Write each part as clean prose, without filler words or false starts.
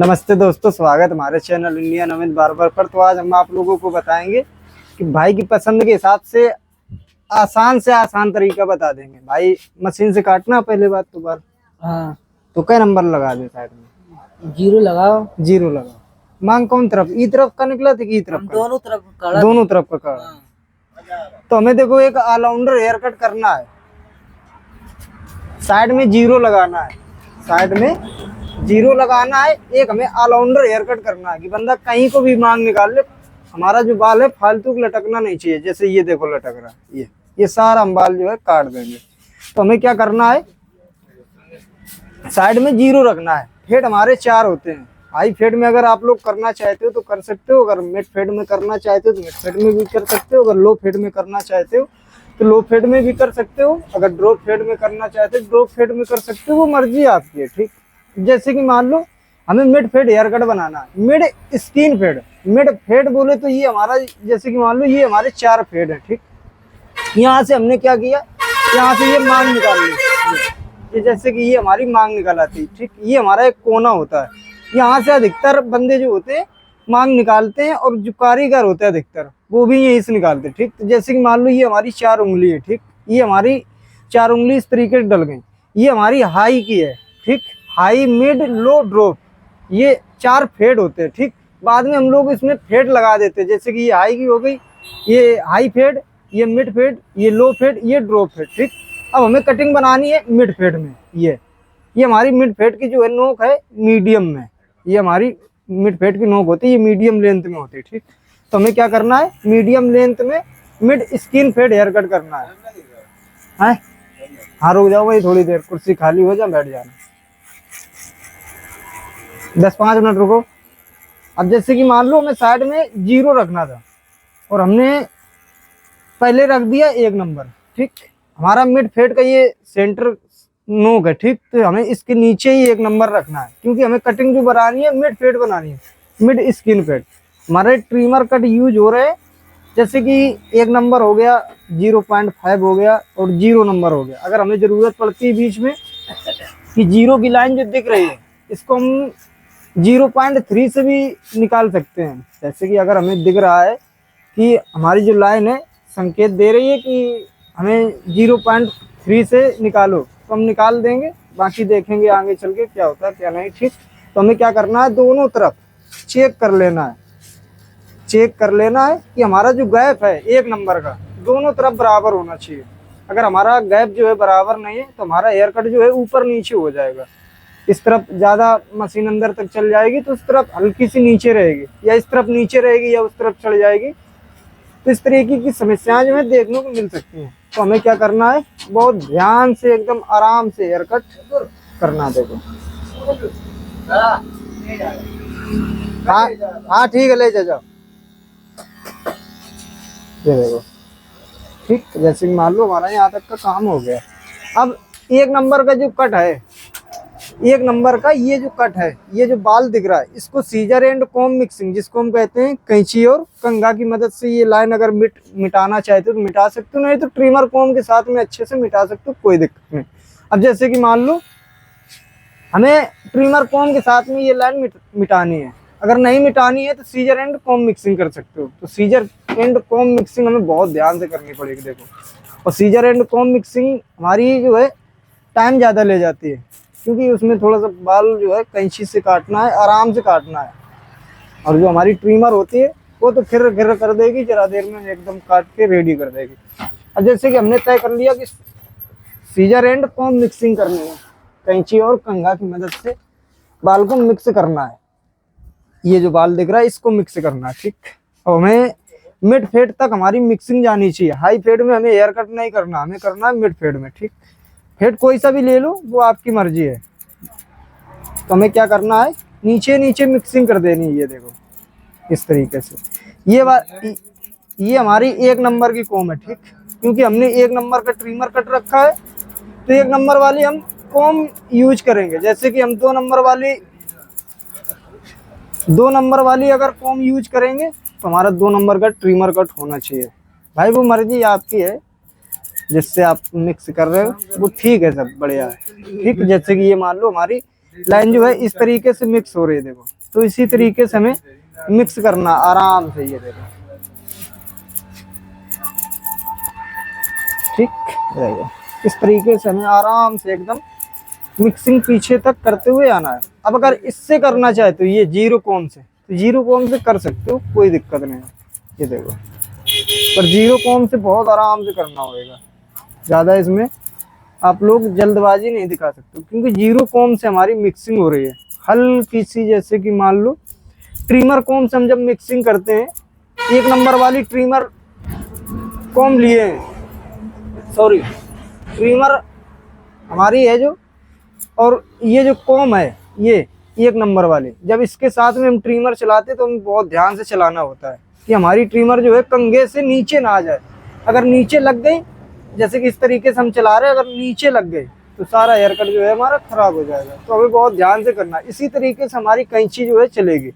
नमस्ते दोस्तों, स्वागत हमारे चैनल इंडियन अमित बार्बर पर। तो आज हम आप लोगों को बताएंगे कि भाई की पसंद के हिसाब से आसान तरीका बता देंगे। भाई मशीन से काटना पहले बात तो बात। हाँ, तो क्या नंबर लगा दे साइड में? जीरो लगाओ। जीरो लगाओ। मांग कौन तरफ, ई तरफ का निकला था कि ई तरफ का? दोनों तरफ काड़ा। दोनों तरफ का काड़ा। हाँ। तो हमें देखो एक ऑलराउंडर हेयर कट करना है। साइड में जीरो लगाना है, साइड में जीरो लगाना है। एक हमें ऑलराउंडर हेयर कट करना है कि बंदा कहीं को भी मांग निकाल ले। हमारा जो बाल है फालतू को लटकना नहीं चाहिए। जैसे ये देखो लटक रहा है, ये सारा हम बाल जो है काट देंगे। तो हमें क्या करना है, साइड में जीरो रखना है। फेड हमारे 4 होते हैं। हाई फेड में अगर आप लोग करना चाहते हो तो कर सकते हो, अगर मिड फेड में करना चाहते हो तो मिड फेड में भी कर सकते हो, अगर लो फेड में करना चाहते हो तो लो फेड में भी कर सकते हो, अगर ड्रॉप फेड में करना चाहते हो ड्रॉप फेड में कर सकते हो। वो मर्जी आपकी है, ठीक। जैसे कि मान लो हमें मिड फेड हेयर कट बनाना है, mid skin fade. Mid fade बोले तो ये हमारा, जैसे कि मान लो ये हमारे 4 फेड है, ठीक। यहाँ से हमने क्या किया, यहाँ से ये मांग निकाल ली। ये जैसे कि ये हमारी मांग निकाल आती, ठीक। ये हमारा एक कोना होता है। यहाँ से अधिकतर बंदे जो होते हैं मांग निकालते हैं, और जो कारीगर होते हैं अधिकतर वो भी यहीं से निकालते हैं, ठीक। तो जैसे कि मान लो ये हमारी 4 उंगली है, ठीक। ये हमारी 4 उंगली इस तरीके से डल गई। ये हमारी हाई की है, ठीक। हाई, मिड, लो, ड्रॉप, ये 4 फेड होते हैं, ठीक। बाद में हम लोग इसमें फेड लगा देते हैं। जैसे कि ये हाई की हो गई, ये हाई फेड, ये मिड फेड, ये लो फेड, ये ड्रॉप फेड, ठीक। अब हमें कटिंग बनानी है मिड फेड में। ये हमारी मिड फेड की जो है नोक है मीडियम में। ये हमारी मिड फेड की नोक होती है, ये मीडियम लेंथ में होती है, ठीक। तो हमें क्या करना है, मीडियम लेंथ में mid skin fade haircut करना है। हाँ रुक जाओ भाई, थोड़ी देर कुर्सी खाली हो जाए, बैठ जाना, 10-5 मिनट रुको। अब जैसे कि मान लो हमें साइड में जीरो रखना था और हमने पहले रख दिया 1 नंबर, ठीक। हमारा मिड फेड का ये सेंटर नोक है, ठीक। तो हमें इसके नीचे ही 1 नंबर रखना है, क्योंकि हमें कटिंग जो बनानी है मिड फेड बनानी है, मिड स्किन फेड। हमारे ट्रिमर कट यूज हो रहे हैं, जैसे कि 1 नंबर हो गया, 0.5 हो गया और 0 नंबर हो गया। अगर हमें जरूरत पड़ती है बीच में कि जीरो की लाइन जो दिख रही है इसको हम 0.3 से भी निकाल सकते हैं। जैसे कि अगर हमें दिख रहा है कि हमारी जो लाइन है संकेत दे रही है कि हमें 0.3 से निकालो, तो हम निकाल देंगे। बाकी देखेंगे आगे चल के क्या होता है क्या नहीं, ठीक। तो हमें क्या करना है, दोनों तरफ चेक कर लेना है। चेक कर लेना है कि हमारा जो गैप है 1 नंबर का दोनों तरफ बराबर होना चाहिए। अगर हमारा गैप जो है बराबर नहीं है तो हमारा हेयर कट जो है ऊपर नीचे हो जाएगा। इस तरफ ज्यादा मशीन अंदर तक चल जाएगी तो उस तरफ हल्की सी नीचे रहेगी, या इस तरफ नीचे रहेगी या उस तरफ चढ़ जाएगी। तो इस तरीके की समस्याएं जो है देखने को मिल सकती हैं। तो हमें क्या करना है, बहुत ध्यान से एकदम आराम से हेयर कट करना। देखो हाँ ठीक है, ले जाओ। ये देखो, ठीक। जैसे कि मान लो हमारा यहाँ तक का काम हो गया। अब 1 नंबर का जो कट है, 1 नंबर का ये जो कट है, ये जो बाल दिख रहा है, इसको सीजर एंड कॉम मिक्सिंग, जिसको हम कहते हैं कैंची और कंघा की मदद से ये लाइन अगर मिटाना चाहते हो तो मिटा सकते हो, नहीं तो ट्रिमर कॉम के साथ में अच्छे से मिटा सकते हो, कोई दिक्कत नहीं। अब जैसे कि मान लो हमें ट्रिमर कॉम के साथ में ये लाइन मिटानी है, अगर नहीं मिटानी है तो सीजर एंड कॉम मिक्सिंग कर सकते हो। तो सीजर एंड कॉम मिक्सिंग हमें बहुत ध्यान से करनी पड़ेगी, देखो। और सीजर एंड कॉम मिक्सिंग हमारी जो है टाइम ज़्यादा ले जाती है, क्योंकि उसमें थोड़ा सा बाल जो है कैंची से काटना है, आराम से काटना है। और जो हमारी ट्रिमर होती है वो तो फिर कर देगी, जरा देर में एकदम काट के रेडी कर देगी। अब जैसे कि हमने तय कर लिया कि सीजर एंड कॉम मिक्सिंग करनी है, कैंची और कंघा की मदद से बाल को मिक्स करना है। ये जो बाल दिख रहा है इसको मिक्स करना है, ठीक। और हमें मिड फेड तक हमारी मिक्सिंग जानी चाहिए। हाई फेड में हमें हेयर कट नहीं करना, हमें करना है मिड फेड में, ठीक। फेड कोई सा भी ले लो, वो आपकी मर्जी है। तो हमें क्या करना है, नीचे नीचे मिक्सिंग कर देनी है। ये देखो इस तरीके से। ये हमारी 1 नंबर की कॉम है, ठीक। क्योंकि हमने 1 नंबर का ट्रिमर कट रखा है तो 1 नंबर वाली हम कॉम यूज करेंगे। जैसे कि हम 2 नंबर वाली अगर कॉम यूज करेंगे तो हमारा 2 नंबर का ट्रिमर कट होना चाहिए। भाई वो मर्जी आपकी है, जिससे आप मिक्स कर रहे हो वो ठीक है, सब बढ़िया है, ठीक। जैसे कि ये मान लो हमारी लाइन जो है इस तरीके से मिक्स हो रही है देखो। तो इसी तरीके से हमें मिक्स करना आराम से, ये देखो ठीक रहेगा। इस तरीके से हमें आराम से एकदम मिक्सिंग पीछे तक करते हुए आना है। अब अगर इससे करना चाहे तो ये जीरो कॉम से, तो जीरो कॉम से कर सकते हो, कोई दिक्कत नहीं है। ये देखो, पर जीरो कॉम से बहुत आराम से करना होगा, ज़्यादा इसमें आप लोग जल्दबाजी नहीं दिखा सकते, क्योंकि जीरो कॉम से हमारी मिक्सिंग हो रही है हल्की सी। जैसे कि मान लो ट्रिमर कॉम से हम जब मिक्सिंग करते हैं, एक नंबर वाली ट्रिमर कॉम लिए हैं, सॉरी ट्रिमर हमारी है जो, और ये जो कॉम है ये एक नंबर वाली, जब इसके साथ में हम ट्रिमर चलाते तो हमें बहुत ध्यान से चलाना होता है कि हमारी ट्रिमर जो है कंघे से नीचे ना आ जाए। अगर नीचे लग गई, जैसे कि इस तरीके से हम चला रहे हैं, अगर नीचे लग गई तो सारा हेयर कट जो है हमारा खराब हो जाएगा। तो हमें बहुत ध्यान से करना है। इसी तरीके से हमारी कैंची जो है चलेगी।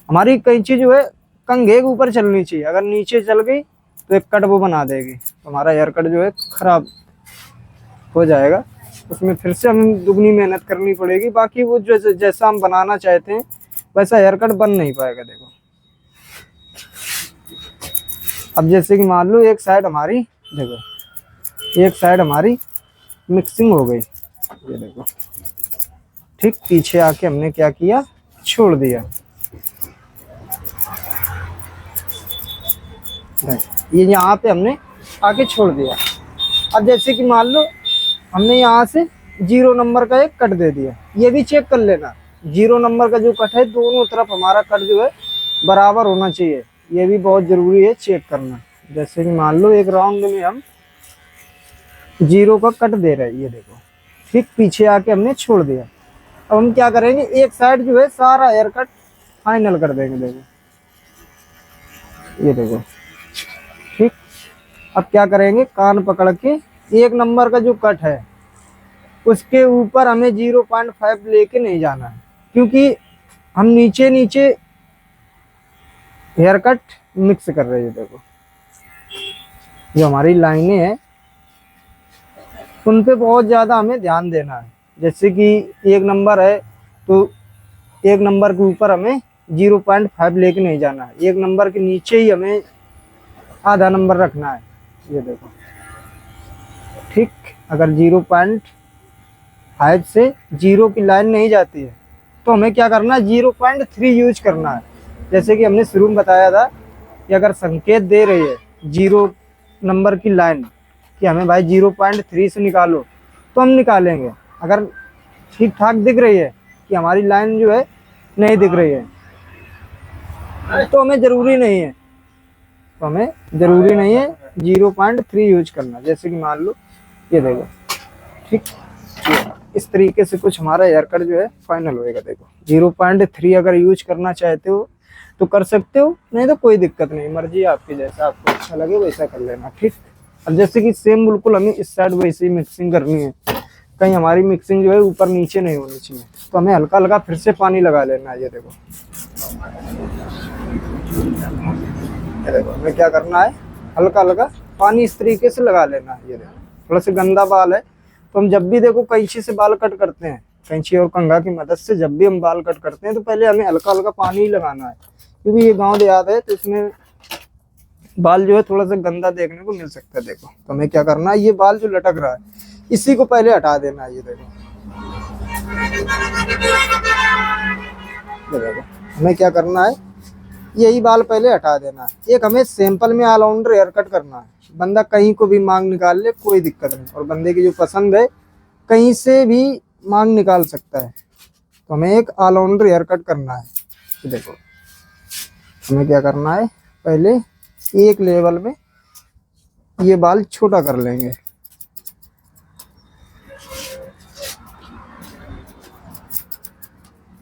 हमारी कैंची जो है कंघे के ऊपर चलनी चाहिए, अगर नीचे चल गई तो एक कट वो बना देगी, तो हमारा हेयर कट जो है खराब हो जाएगा। उसमें फिर से हमें दुगनी मेहनत करनी पड़ेगी। बाकी वो जैसा हम बनाना चाहते हैं वैसा हेयर कट बन नहीं पाएगा। देखो अब जैसे कि मान लो एक साइड हमारी, देखो एक साइड हमारी मिक्सिंग हो गई, ये देखो ठीक। पीछे आके हमने क्या किया, छोड़ दिया। ये यहाँ पे हमने आके छोड़ दिया। अब जैसे कि मान लो हमने यहाँ से 0 नंबर का एक कट दे दिया, ये भी चेक कर लेना 0 नंबर का जो कट है दोनों तरफ हमारा कट जो है बराबर होना चाहिए, ये भी बहुत जरूरी है चेक करना। जैसे कि मान लो एक राउंड में हम 0 का कट दे रहे हैं, ये देखो ठीक। पीछे आके हमने छोड़ दिया। अब हम क्या करेंगे, एक साइड जो है सारा हेयर कट फाइनल कर देंगे। देखो ये देखो ठीक। अब क्या करेंगे, कान पकड़ के 1 नंबर का जो कट है उसके ऊपर हमें 0.5 लेके नहीं जाना है, क्योंकि हम नीचे नीचे हेयर कट मिक्स कर रहे हैं। देखो जो हमारी लाइनें हैं उन पे बहुत ज़्यादा हमें ध्यान देना है। जैसे कि 1 नंबर है तो 1 नंबर के ऊपर हमें 0.5 लेके नहीं जाना है, 1 नंबर के नीचे ही हमें आधा नंबर रखना है। ये देखो ठीक। अगर 0.5 से 0 की लाइन नहीं जाती है तो हमें क्या करना है, 0.3 यूज करना है। जैसे कि हमने शुरू में बताया था कि अगर संकेत दे रही है 0 नंबर की लाइन कि हमें भाई 0.3 से निकालो, तो हम निकालेंगे। अगर ठीक ठाक दिख रही है कि हमारी लाइन जो है नहीं दिख रही है तो हमें ज़रूरी नहीं है, 0.3 यूज करना। जैसे कि मान लो ये देखो ठीक, इस तरीके से कुछ हमारा हेयर कट जो है फाइनल होएगा। देखो 0.3 अगर यूज करना चाहते हो तो कर सकते हो, नहीं तो कोई दिक्कत नहीं, मर्जी आपकी, जैसा आपको अच्छा लगे वैसा कर लेना ठीक। अब जैसे कि सेम बिल्कुल हमें इस साइड वैसे ही मिक्सिंग करनी है, कहीं हमारी मिक्सिंग जो है ऊपर नीचे नहीं होनी चाहिए, तो हमें हल्का हल्का फिर से पानी लगा लेना है। ये देखो हमें क्या करना है, हल्का हल्का पानी इस तरीके से लगा लेना है। ये देखो थोड़ा सा गंदा बाल है तो हम जब भी देखो कैंची से बाल कट करते हैं, कैंची और कंघा की मदद से जब भी हम बाल कट करते हैं तो पहले हमें हल्का हल्का पानी ही लगाना है, क्योंकि ये गांव देहात है तो इसमें बाल जो है थोड़ा सा गंदा देखने को मिल सकता है। देखो तो हमें क्या करना है, ये बाल जो लटक रहा है इसी को पहले हटा देना है। ये देखो हमें क्या करना है, यही बाल पहले हटा देना है। एक हमें सैंपल में ऑलराउंडर हेयर कट करना है, बंदा कहीं को भी मांग निकाल ले कोई दिक्कत नहीं, और बंदे की जो पसंद है कहीं से भी मांग निकाल सकता है। तो हमें एक ऑलराउंडर हेयर कट करना है। तो देखो हमें क्या करना है, पहले एक लेवल में ये बाल छोटा कर लेंगे।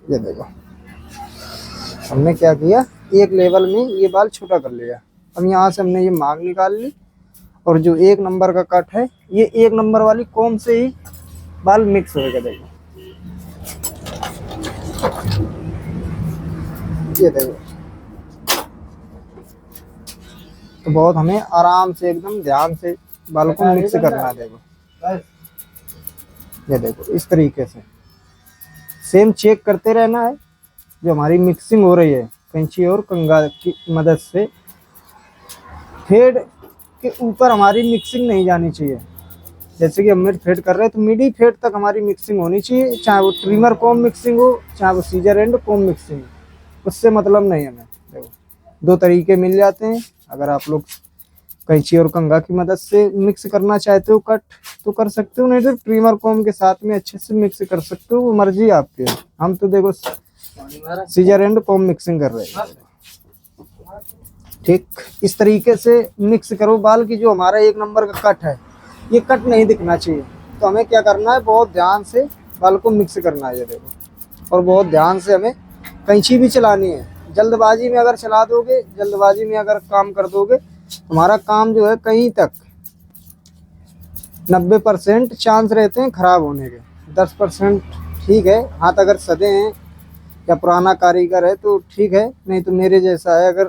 ये देखो हमने क्या किया, एक लेवल में ये बाल छोटा कर लिया। अब यहाँ से हमने ये मांग निकाल ली, और जो 1 नंबर का कट है ये 1 नंबर वाली कॉम से ही बाल मिक्स होएगा। देखो ये देखो, तो बहुत हमें आराम से एकदम ध्यान से बाल को मिक्स करना है। देखो ये देखो इस तरीके से सेम चेक करते रहना है। जो हमारी मिक्सिंग हो रही है कैंची और कंघा की मदद से, फेड के ऊपर हमारी मिक्सिंग नहीं जानी चाहिए। जैसे कि हम मिड फेड कर रहे हैं तो मिडी फेड तक हमारी मिक्सिंग होनी चाहिए, चाहे वो ट्रिमर कॉम मिक्सिंग हो, चाहे वो सीजर एंड कॉम मिक्सिंग हो, उससे मतलब नहीं हमें। देखो दो तरीके मिल जाते हैं। अगर आप लोग कैंची और कंघा की मदद से मिक्स करना चाहते हो कट तो कर सकते हो, नहीं तो ट्रिमर कॉम के साथ में अच्छे से मिक्स कर सकते हो, वो मर्जी आपकी है। हम तो देखो सीजर एंड कॉम मिक्सिंग कर रहे हैं। ठीक इस तरीके से मिक्स करो बाल की। जो हमारा एक नंबर का कट है, ये कट नहीं दिखना चाहिए। तो हमें क्या करना है, बहुत ध्यान से बाल को मिक्स करना है, ये देखो। और बहुत ध्यान से हमें कैंची भी चलानी है। जल्दबाजी में अगर चला दोगे, जल्दबाजी में अगर काम कर दोगे, हमारा काम जो है कहीं तक 90% चांस रहते हैं खराब होने के। 10% ठीक है, हाथ अगर सदे हैं या पुराना कारीगर है तो ठीक है, नहीं तो मेरे जैसा है अगर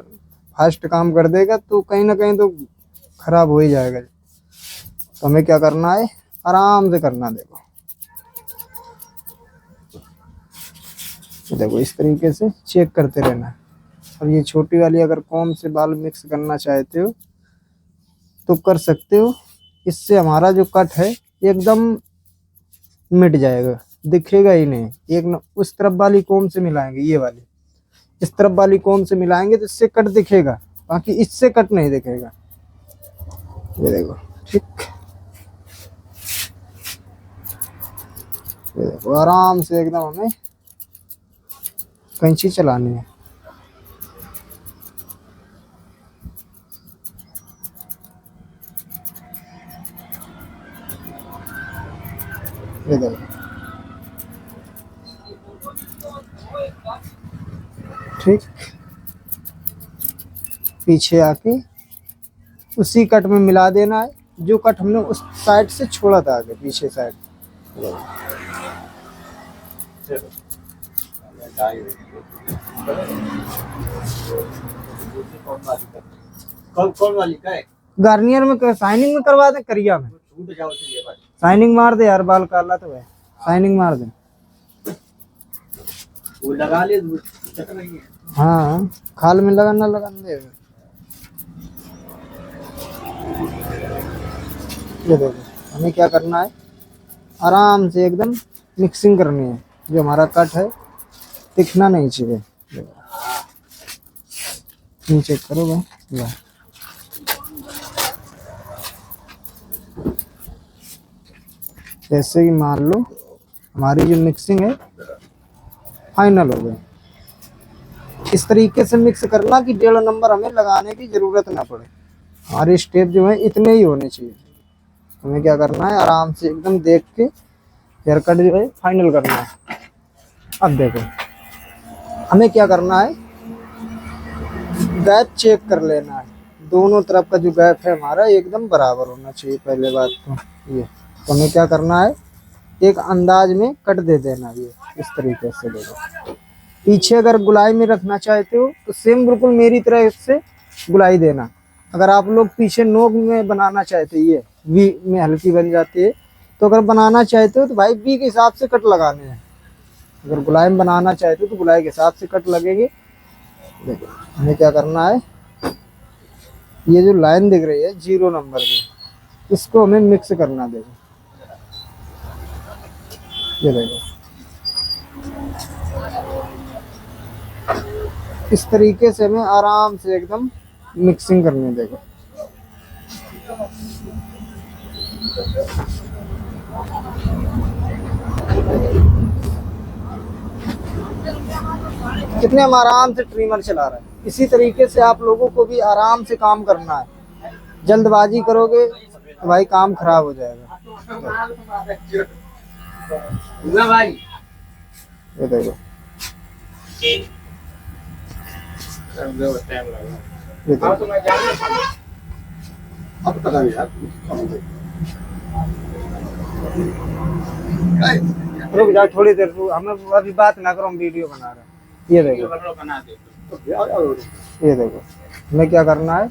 फास्ट काम कर देगा तो कहीं ना कहीं तो खराब हो ही जाएगा। तो हमें क्या करना है, आराम से करना। देखो देखो इस तरीके से चेक करते रहना है। अब ये छोटी वाली अगर कॉम से बाल मिक्स करना चाहते हो तो कर सकते हो। इससे हमारा जो कट है एकदम मिट जाएगा, दिखेगा ही नहीं। उस तरफ वाली कॉम से मिलाएंगे, ये वाली इस तरफ वाली कॉम से मिलाएंगे तो इससे कट दिखेगा, बाकी इससे कट नहीं दिखेगा। ये देखो ठीक, ये देखो आराम से एकदम हमें कैंची चलानी है। ये देखो ठीक, पीछे आके उसी कट में मिला देना है जो कट हमने उस साइड से छोड़ा था, आगे पीछे साइड। कौन वाली का है? गार्नियर में शाइनिंग में करवा दे, करिया में छूट जाओ चलिए भाई। शाइनिंग मार दे यार, बाल काला तो है, शाइनिंग मार दे। वो लगा ले, चक नहीं है। हाँ खाल में लगाना दे। ये देखो हमें क्या करना है, आराम से एकदम मिक्सिंग करनी है। जो हमारा कट है दिखना नहीं चाहिए। चेक करो भाई, जैसे कि मान लो हमारी जो मिक्सिंग है फाइनल हो गई। इस तरीके से मिक्स करना कि 1.5 नंबर हमें लगाने की जरूरत ना पड़े। हमारे स्टेप जो है इतने ही होने चाहिए। हमें क्या करना है, आराम से एकदम देख के हेयर कट जो है फाइनल करना है। अब देखो हमें क्या करना है, गैप चेक कर लेना है। दोनों तरफ का जो गैप है हमारा एकदम बराबर होना चाहिए। पहले बात तो ये, तो हमें क्या करना है, एक अंदाज में कट दे देना। ये इस तरीके से देखो, पीछे अगर गुलाई में रखना चाहते हो तो सेम बिल्कुल मेरी तरह से गुलाई देना। अगर आप लोग पीछे नोक में बनाना चाहते, ये वी में हल्की बन जाती है, तो अगर बनाना चाहते हो तो भाई वी के हिसाब से कट लगाने हैं। अगर गुलाई में बनाना चाहते हो तो गुलाई के हिसाब से कट लगेंगे। देखो हमें क्या करना है, ये जो लाइन दिख रही है 0 नंबर की, इसको हमें मिक्स करना। देखो ये देखो इस तरीके से हमें आराम से एकदम मिक्सिंग करनी है। देखो कितने हम आराम से ट्रिमर चला रहे हैं। इसी तरीके से आप लोगों को भी आराम से काम करना है। जल्दबाजी करोगे तो भाई काम खराब हो जाएगा। भाई ये देखो ये देखो अब पता नहीं यार। रुक जाओ थोड़ी देर, हमें अभी बात ना करो, हम वीडियो बना रहे हैं। ये देखो बना दे। ये देखो हमें क्या करना है,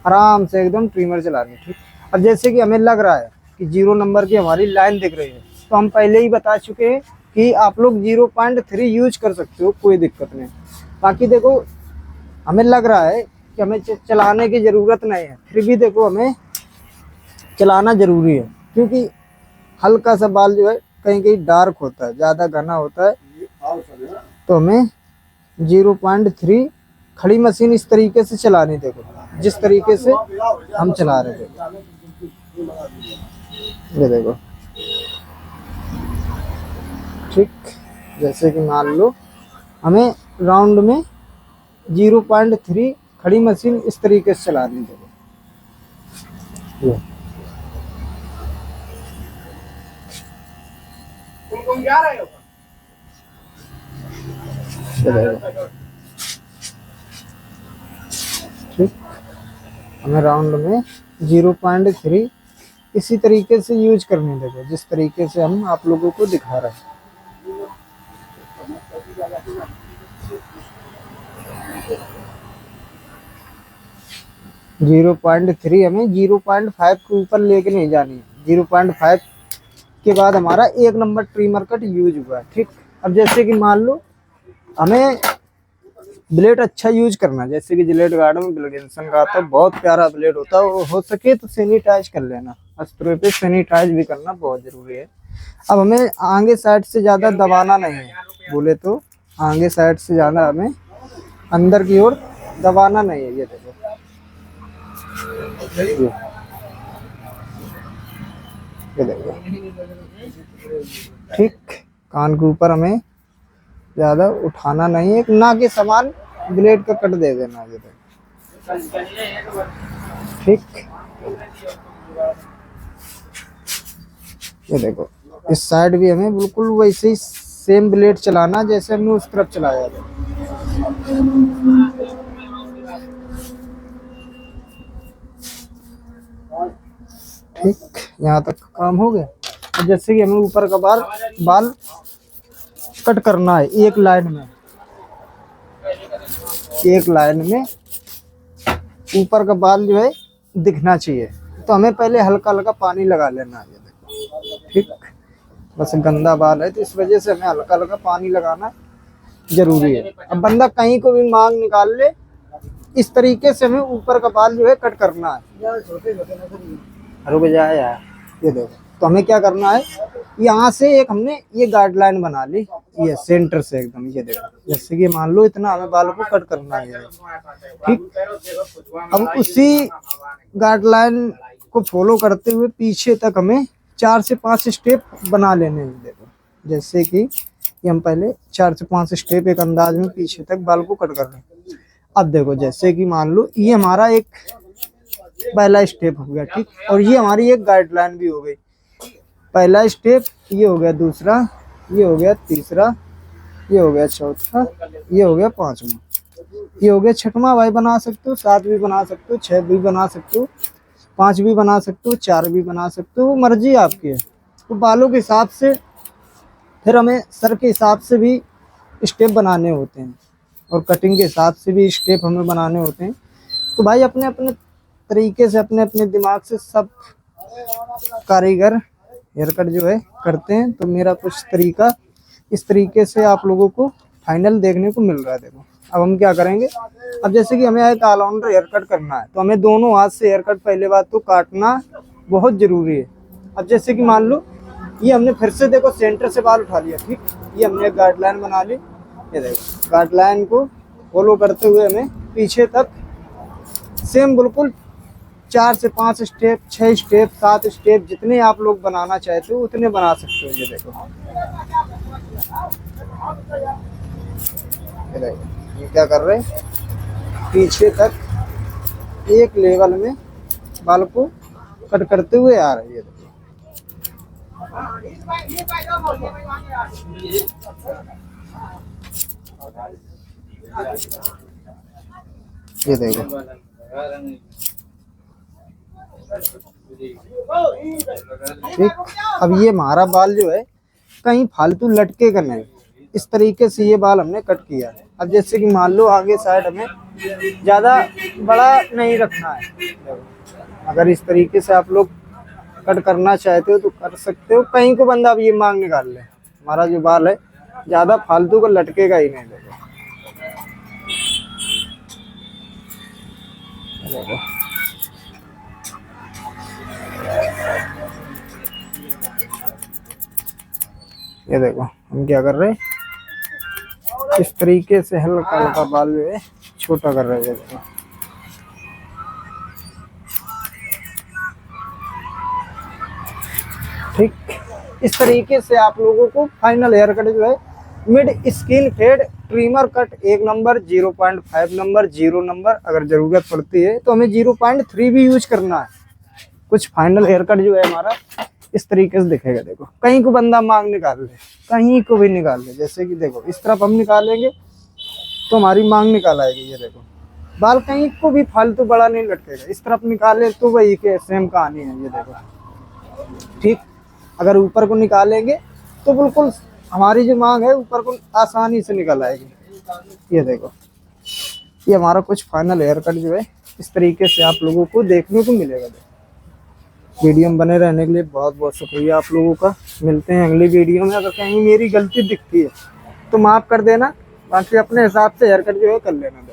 आराम से एकदम ट्रिमर चलानी है। ठीक, अब जैसे कि हमें लग रहा है कि 0 नंबर की हमारी लाइन दिख रही है, तो हम पहले ही बता चुके हैं कि आप लोग 0.3 यूज कर सकते हो, कोई दिक्कत नहीं। बाकी देखो हमें लग रहा है कि हमें चलाने की ज़रूरत नहीं है, फिर भी देखो हमें चलाना ज़रूरी है, क्योंकि हल्का सा बाल जो है कहीं कहीं डार्क होता है, ज़्यादा घना होता है, तो हमें 0.3 खड़ी मशीन इस तरीके से चलानी। देखो जिस तरीके से हम चला रहे थे, ये देखो ठीक। जैसे कि मान लो हमें राउंड में 0.3 खड़ी मशीन इस तरीके से चलानी। देखो ये तुम जा रहे हो? देखो ठीक। हमें राउंड में 0.3 इसी तरीके से यूज करनी। देखो जिस तरीके से हम आप लोगों को दिखा रहे हैं। 0.3 हमें 0.5 के ऊपर लेके नहीं जानी है। 0.5 के बाद हमारा 1 नंबर ट्रिमर कट यूज हुआ है, ठीक। अब जैसे कि मान लो हमें ब्लेड अच्छा यूज करना है, जैसे कि जिलेट गार्डन में ब्लेडेंसन का आता है, बहुत प्यारा ब्लेड होता है, हो सके तो सैनिटाइज कर लेना, स्प्रे पे सैनिटाइज भी करना बहुत जरूरी है। अब हमें आगे साइड से ज़्यादा दबाना नहीं है, बोले तो आगे साइड से ज़्यादा हमें अंदर की ओर दबाना नहीं है। ये देखो ये देखो ठीक। कान के ऊपर हमें ज़्यादा उठाना नहीं है, ना के समान ब्लेड का कट दे देना। ये देखो ठीक। ये देखो इस साइड भी हमें बिल्कुल वैसे ही सेम ब्लेड चलाना जैसे हमने उस तरफ चलाया था। ठीक, यहाँ तक काम हो गया। अब जैसे कि हमें ऊपर का बाल कट करना है एक लाइन में, एक लाइन में ऊपर का बाल जो है दिखना चाहिए, तो हमें पहले हल्का हल्का पानी लगा लेना है। देखो ठीक, बस गंदा बाल है तो इस वजह से हमें हल्का हल्का पानी लगाना जरूरी है। अब बंदा कहीं को भी मांग निकाल ले, इस तरीके से हमें ऊपर का बाल जो है कट करना है। रुक जाए यार, ये देखो तो हमें क्या करना है, यहाँ से एक हमने ये गाइडलाइन बना ली, ये सेंटर से एकदम। ये देखो जैसे कि मान लो इतना हमें बालों को कट करना है, ठीक। अब उसी गाइडलाइन को फॉलो करते हुए पीछे तक हमें 4 से 5 स्टेप बना लेने हैं। देखो जैसे कि ये हम पहले 4 से 5 स्टेप एक अंदाज में पीछे तक बाल को कट कर रहे हैं। अब देखो जैसे कि मान लो ये हमारा एक पहला स्टेप हो गया, ठीक, और ये हमारी एक गाइडलाइन भी हो गई। पहला स्टेप ये हो गया, दूसरा ये हो गया, तीसरा ये हो गया, चौथा ये हो गया, पांचवा ये हो गया, छठवां। भाई बना सकते हो, 7 भी बना सकते हो, 6 भी बना सकते हो, 5 भी बना सकते हो, 4 भी बना सकते हो, मर्जी आपकी है। तो बालों के हिसाब से फिर हमें सर के हिसाब से भी स्टेप बनाने होते हैं और कटिंग के हिसाब से भी स्टेप हमें बनाने होते हैं। तो भाई अपने अपने तरीके से, अपने अपने दिमाग से सब कारीगर हेयर कट जो है करते हैं। तो मेरा कुछ तरीका इस तरीके से आप लोगों को फाइनल देखने को मिल रहा है। देखो अब हम क्या करेंगे, अब जैसे कि हमें एक ऑलराउंडर हेयर कट करना है, तो हमें दोनों हाथ से हेयर कट पहले बात तो काटना बहुत ज़रूरी है। अब जैसे कि मान लो ये हमने फिर से देखो सेंटर से बाल उठा लिया, ठीक, ये हमने एक गाइडलाइन बना ली। ये देखो गाइडलाइन को फॉलो करते हुए हमें पीछे तक सेम बिल्कुल 4 से 5 स्टेप, 6 स्टेप, 7 स्टेप, जितने आप लोग बनाना चाहते हो उतने बना सकते हो। ये देखो ये क्या कर रहे हैं, पीछे तक एक लेवल में बाल को कट करते हुए आ रहे हैं। ये देखो ठीक। अब ये हमारा बाल जो है कहीं फालतू लटके का नहीं, इस तरीके से ये बाल हमने कट किया है। अब जैसे कि मान लो आगे साइड हमें ज़्यादा बड़ा नहीं रखना है, अगर इस तरीके से आप लोग कट करना चाहते हो तो कर सकते हो। कहीं को बंदा अब ये मांग निकाल ले, हमारा जो बाल है ज्यादा फालतू को लटकेगा ही नहीं। देखो देखो ये देखो हम क्या कर रहे हैं, इस तरीके से हल्का हल्का बाल जो है छोटा कर रहे हैं। देखो ठीक, इस तरीके से आप लोगों को फाइनल हेयर कट जो है mid skin fade trimmer cut 1 number, 0.5 number, 0 number, अगर जरूरत पड़ती है तो हमें 0.3 भी यूज करना है। कुछ फाइनल हेयर कट जो है हमारा इस तरीके से दिखेगा। देखो कहीं को बंदा मांग निकाल ले, कहीं को भी निकाल ले, जैसे कि देखो इस तरफ हम निकालेंगे तो हमारी मांग निकाल आएगी। ये देखो बाल कहीं को भी फालतू बड़ा नहीं लटकेगा, इस तरफ निकाले तो वही के सेम कहानी है। ये देखो ठीक, अगर ऊपर को निकालेंगे तो बिल्कुल हमारी जो मांग है ऊपर को आसानी से निकल आएगी। ये देखो ये हमारा कुछ फाइनल हेयर कट जो है इस तरीके से आप लोगों को देखने को मिलेगा। वीडियो में बने रहने के लिए बहुत बहुत शुक्रिया आप लोगों का। मिलते हैं अगली वीडियो में। अगर कहीं मेरी गलती दिखती है तो माफ़ कर देना, बाकी अपने हिसाब से हेयर कट जो है कर लेना।